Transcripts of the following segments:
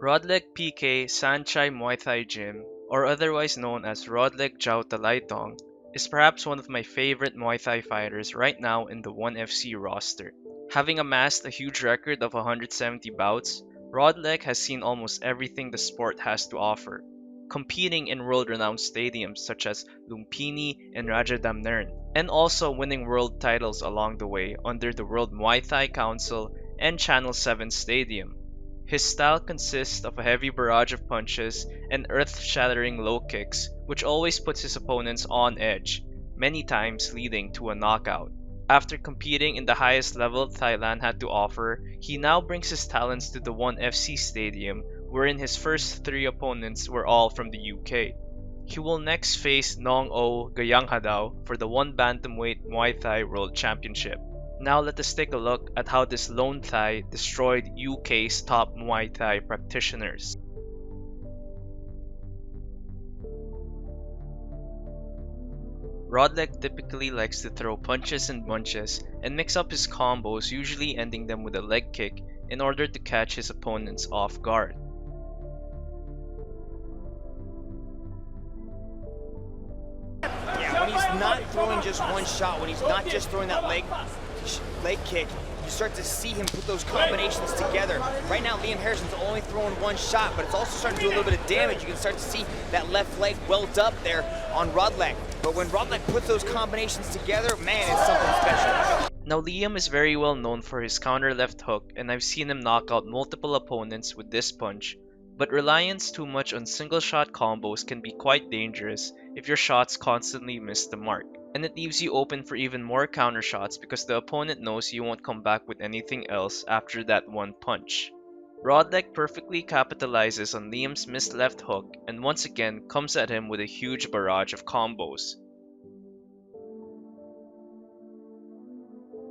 Rodlek PK Sanchai Muay Thai Gym, or otherwise known as Rodlek Jiao Talaitong, is perhaps one of my favorite Muay Thai fighters right now in the 1FC roster. Having amassed a huge record of 170 bouts, Rodlek has seen almost everything the sport has to offer, competing in world-renowned stadiums such as Lumpini and Rajadamnern, and also winning world titles along the way under the World Muay Thai Council and Channel 7 Stadium. His style consists of a heavy barrage of punches and earth-shattering low kicks, which always puts his opponents on edge, many times leading to a knockout. After competing in the highest level Thailand had to offer, he now brings his talents to the 1FC Stadium, wherein his first three opponents were all from the UK. He will next face Nong O Gayanghadao for the 1 Bantamweight Muay Thai World Championship. Now let us take a look at how this lone Thai destroyed UK's top Muay Thai practitioners. Rodlek typically likes to throw punches and bunches and mix up his combos, usually ending them with a leg kick in order to catch his opponents off guard. Yeah, when he's not throwing just one shot, when he's not just throwing that leg kick, you start to see him put those combinations together. Right now, Liam Harrison's only throwing one shot, but it's also starting to do a little bit of damage. You can start to see that left leg welt up there on Rodlek. But when Rodlek puts those combinations together, man, it's something special. Now Liam is very well known for his counter left hook, and I've seen him knock out multiple opponents with this punch. But reliance too much on single shot combos can be quite dangerous if your shots constantly miss the mark. And it leaves you open for even more counter shots because the opponent knows you won't come back with anything else after that one punch. Rodlek perfectly capitalizes on Liam's missed left hook and once again comes at him with a huge barrage of combos.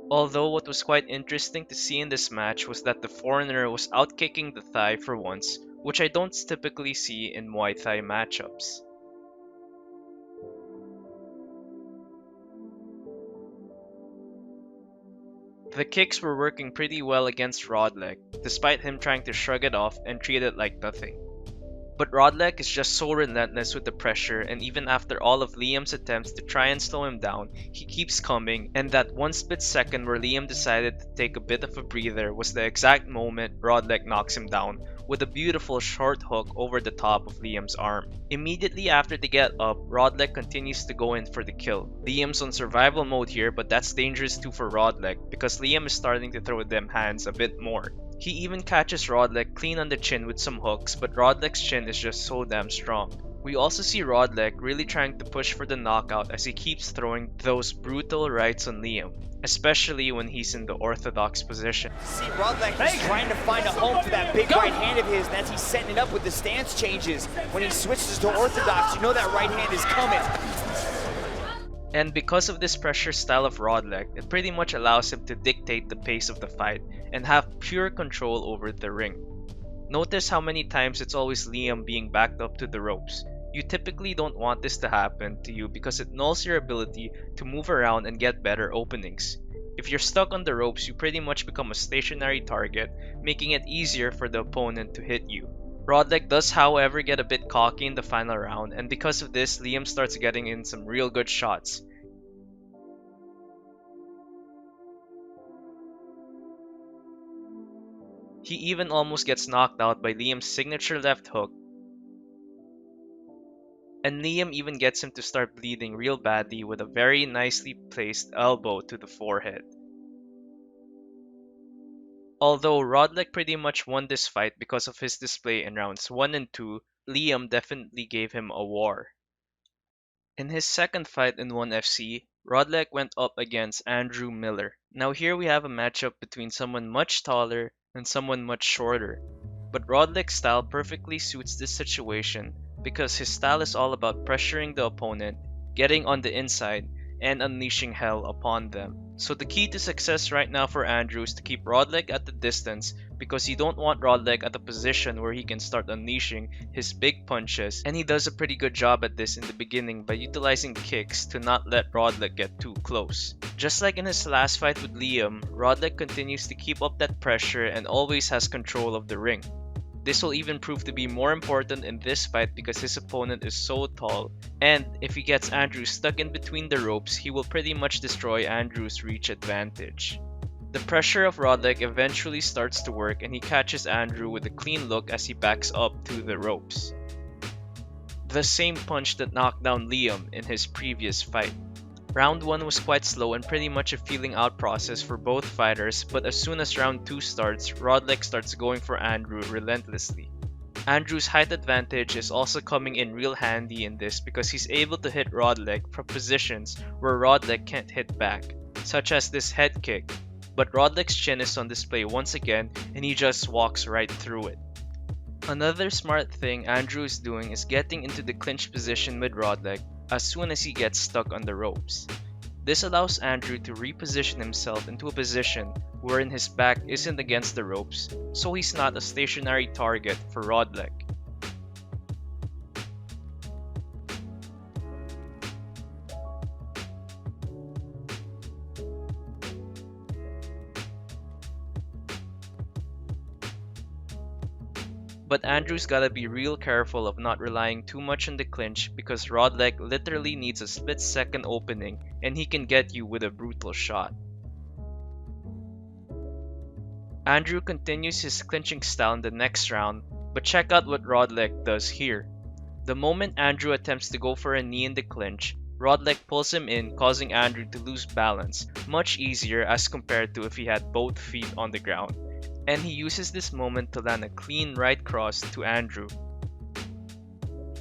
Although what was quite interesting to see in this match was that the foreigner was outkicking the Thai for once, which I don't typically see in Muay Thai matchups. The kicks were working pretty well against Rodlek, despite him trying to shrug it off and treat it like nothing. But Rodlek is just so relentless with the pressure, and even after all of Liam's attempts to try and slow him down, he keeps coming, and that one split second where Liam decided to take a bit of a breather was the exact moment Rodlek knocks him down with a beautiful short hook over the top of Liam's arm. Immediately after they get up, Rodlek continues to go in for the kill. Liam's on survival mode here, but that's dangerous too for Rodlek because Liam is starting to throw them hands a bit more. He even catches Rodlek clean on the chin with some hooks, but Rodlek's chin is just so damn strong. We also see Rodlek really trying to push for the knockout as he keeps throwing those brutal rights on Liam, especially when he's in the orthodox position. See, Rodlek is trying to find a home for that big right hand of his, and as he's setting it up with the stance changes, when he switches to orthodox, you know that right hand is coming. And because of this pressure style of Rodlek, it pretty much allows him to dictate the pace of the fight and have pure control over the ring. Notice how many times it's always Liam being backed up to the ropes. You typically don't want this to happen to you because it nulls your ability to move around and get better openings. If you're stuck on the ropes, you pretty much become a stationary target, making it easier for the opponent to hit you. Rodlek does however get a bit cocky in the final round, and because of this, Liam starts getting in some real good shots. He even almost gets knocked out by Liam's signature left hook, and Liam even gets him to start bleeding real badly with a very nicely placed elbow to the forehead. Although Rodlek pretty much won this fight because of his display in rounds 1 and 2, Liam definitely gave him a war. In his second fight in 1FC, Rodlek went up against Andrew Miller. Now here we have a matchup between someone much taller and someone much shorter. But Rodlek's style perfectly suits this situation because his style is all about pressuring the opponent, getting on the inside, and unleashing hell upon them. So the key to success right now for Andrew is to keep Rodlek at the distance because you don't want Rodlek at a position where he can start unleashing his big punches, and he does a pretty good job at this in the beginning by utilizing kicks to not let Rodlek get too close. Just like in his last fight with Liam, Rodlek continues to keep up that pressure and always has control of the ring. This will even prove to be more important in this fight because his opponent is so tall, and if he gets Andrew stuck in between the ropes, he will pretty much destroy Andrew's reach advantage. The pressure of Rodlek eventually starts to work and he catches Andrew with a clean look as he backs up to the ropes. The same punch that knocked down Liam in his previous fight. Round 1 was quite slow and pretty much a feeling out process for both fighters, but as soon as round 2 starts, Rodlek starts going for Andrew relentlessly. Andrew's height advantage is also coming in real handy in this because he's able to hit Rodlek from positions where Rodlek can't hit back, such as this head kick, but Rodlek's chin is on display once again and he just walks right through it. Another smart thing Andrew is doing is getting into the clinch position with Rodlek as soon as he gets stuck on the ropes. This allows Andrew to reposition himself into a position wherein his back isn't against the ropes, so he's not a stationary target for Rodlek. But Andrew's gotta be real careful of not relying too much on the clinch because Rodlek literally needs a split-second opening and he can get you with a brutal shot. Andrew continues his clinching style in the next round, but check out what Rodlek does here. The moment Andrew attempts to go for a knee in the clinch, Rodlek pulls him in, causing Andrew to lose balance, much easier as compared to if he had both feet on the ground. And he uses this moment to land a clean right cross to Andrew.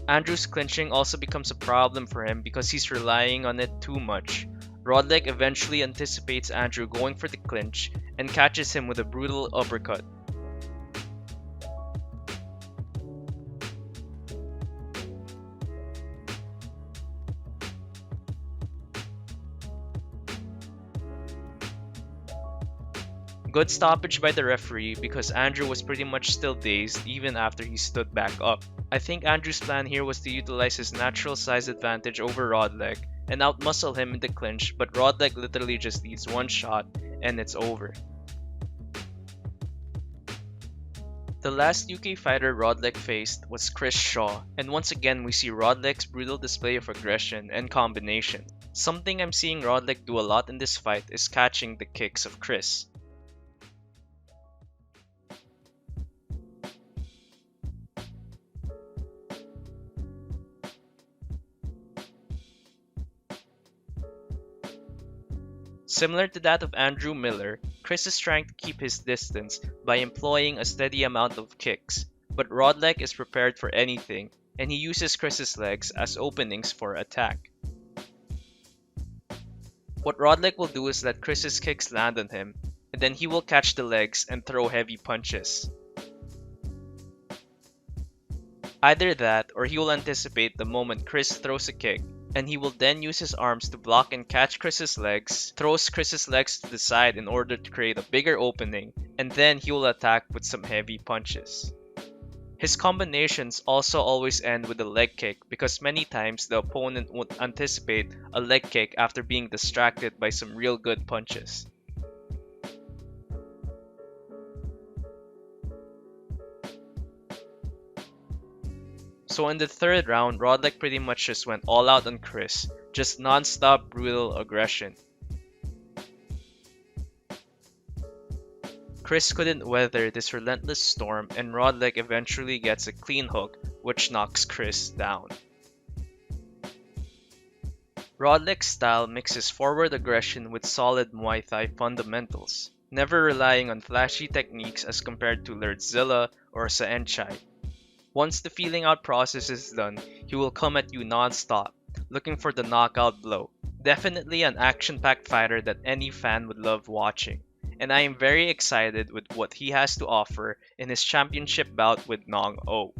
Andrew's clinching also becomes a problem for him because he's relying on it too much. Rodlek eventually anticipates Andrew going for the clinch and catches him with a brutal uppercut. Good stoppage by the referee because Andrew was pretty much still dazed even after he stood back up. I think Andrew's plan here was to utilize his natural size advantage over Rodlek and outmuscle him in the clinch, but Rodlek literally just needs one shot and it's over. The last UK fighter Rodlek faced was Chris Shaw, and once again we see Rodlek's brutal display of aggression and combination. Something I'm seeing Rodlek do a lot in this fight is catching the kicks of Chris. Similar to that of Andrew Miller, Chris is trying to keep his distance by employing a steady amount of kicks, but Rodlek is prepared for anything and he uses Chris's legs as openings for attack. What Rodlek will do is let Chris's kicks land on him, and then he will catch the legs and throw heavy punches. Either that or he will anticipate the moment Chris throws a kick, and he will then use his arms to block and catch Chris's legs, throws Chris's legs to the side in order to create a bigger opening, and then he will attack with some heavy punches. His combinations also always end with a leg kick because many times the opponent won't anticipate a leg kick after being distracted by some real good punches. So in the third round, Rodlek pretty much just went all out on Chris, just non-stop brutal aggression. Chris couldn't weather this relentless storm and Rodlek eventually gets a clean hook which knocks Chris down. Rodlek's style mixes forward aggression with solid Muay Thai fundamentals, never relying on flashy techniques as compared to Lerdzilla or Saenchai. Once the feeling out process is done, he will come at you non-stop, looking for the knockout blow. Definitely an action-packed fighter that any fan would love watching, and I am very excited with what he has to offer in his championship bout with Nong O.